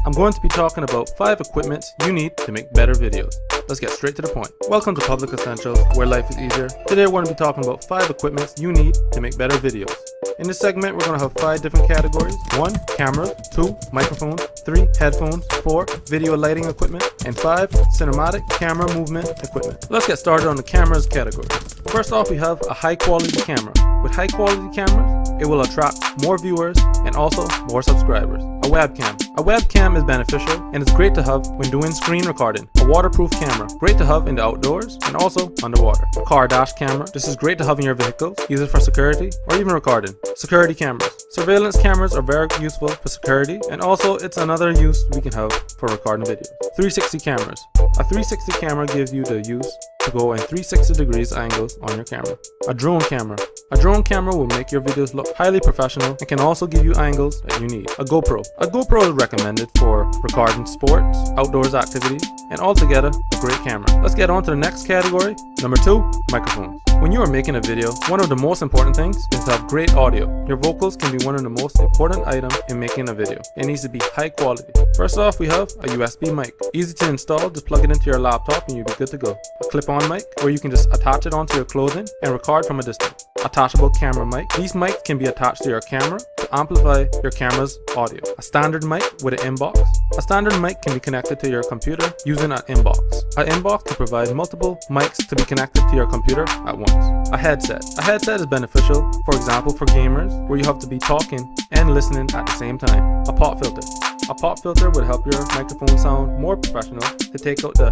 I'm going to be talking about 5 equipments you need to make better videos. Let's get straight to the point. Welcome to Public Essentials, where life is easier. Today we're going to be talking about 5 equipments you need to make better videos. In this segment, we're going to have 5 different categories. 1. Cameras. 2. Microphones. 3. Headphones. 4. Video lighting equipment. And 5. Cinematic camera movement equipment. Let's get started on the cameras category. First off, we have a high quality camera. With high quality cameras, it will attract more viewers and also more subscribers. A webcam. A webcam is beneficial and it's great to have when doing screen recording. A waterproof camera. Great to have in the outdoors and also underwater. A car dash camera. This is great to have in your vehicles, either for security or even recording. Security cameras. Surveillance cameras are very useful for security, and also it's another use we can have for recording videos. 360 cameras. A 360 camera gives you the use to go in 360 degrees angles on your camera. A drone camera. A drone camera will make your videos look highly professional and can also give you angles that you need. A GoPro. A GoPro is recommended for recording sports, outdoors activities, and altogether a great camera. Let's get on to the next category. Number 2, microphones. When you are making a video, one of the most important things is to have great audio. Your vocals can be one of the most important items in making a video. It needs to be high quality. First off, we have a USB mic. Easy to install, just plug it into your laptop and you'll be good to go. A clip-on mic, where you can just attach it onto your clothing and record from a distance. Attachable camera mic. These mics can be attached to your camera to amplify your camera's audio. A standard mic with an inbox. A standard mic can be connected to your computer using an inbox. An inbox can provide multiple mics to be connected to your computer at once. A headset. A headset is beneficial, for example, for gamers, where you have to be talking and listening at the same time. A pop filter. A pop filter would help your microphone sound more professional to take out the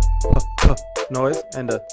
noise and the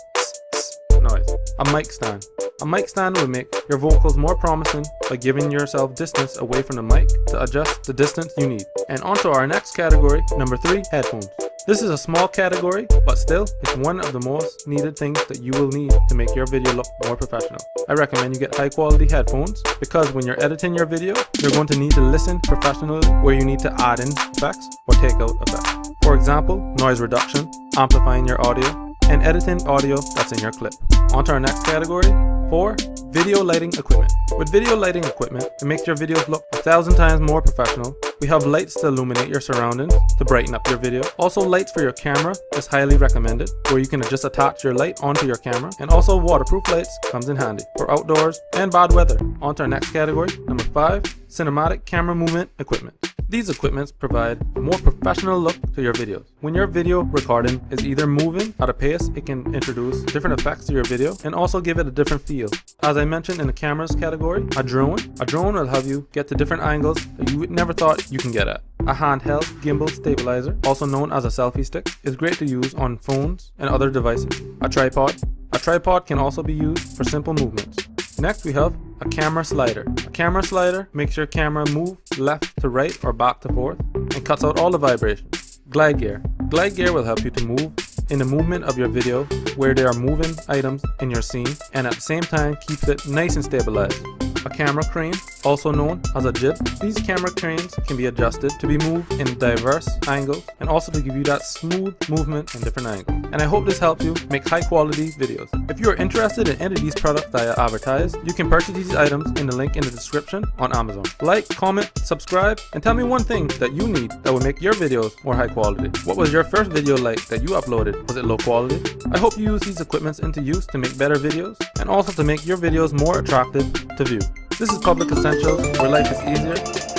noise. A mic stand. A mic stand will make your vocals more promising by giving yourself distance away from the mic to adjust the distance you need. And on to our next category, number 3, headphones. This is a small category, but still, it's one of the most needed things that you will need to make your video look more professional. I recommend you get high quality headphones, because when you're editing your video, you're going to need to listen professionally, where you need to add in effects or take out effects. For example, noise reduction, amplifying your audio, and editing audio that's in your clip. On to our next category. 4. Video lighting equipment. With video lighting equipment, it makes your videos look 1,000 times more professional. We have lights to illuminate your surroundings to brighten up your video. Also, lights for your camera is highly recommended, where you can just attach your light onto your camera. And also, waterproof lights comes in handy for outdoors and bad weather. On to our next category, number 5, cinematic camera movement equipment. These equipments provide a more professional look to your videos. When your video recording is either moving at a pace, it can introduce different effects to your video and also give it a different feel. As I mentioned in the cameras category, a drone will help you get to different angles that you never thought you can get at. A handheld gimbal stabilizer, also known as a selfie stick, is great to use on phones and other devices. A tripod can also be used for simple movements. Next, we have a camera slider. A camera slider makes your camera move left to right or back to forth and cuts out all the vibrations. Glide gear. Glide gear will help you to move in the movement of your video, where there are moving items in your scene, and at the same time keeps it nice and stabilized. A camera crane, also known as a jib. These camera cranes can be adjusted to be moved in diverse angles and also to give you that smooth movement in different angles. And I hope this helps you make high quality videos. If you are interested in any of these products that I advertise, you can purchase these items in the link in the description on Amazon. Like, comment, subscribe, and tell me one thing that you need that will make your videos more high quality. What was your first video like that you uploaded? Was it low quality? I hope you use these equipments into use to make better videos and also to make your videos more attractive to view. This is Public Essentials, where life is easier.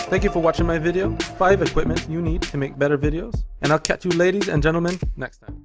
Thank you for watching my video, 5 equipment you need to make better videos, and I'll catch you ladies and gentlemen next time.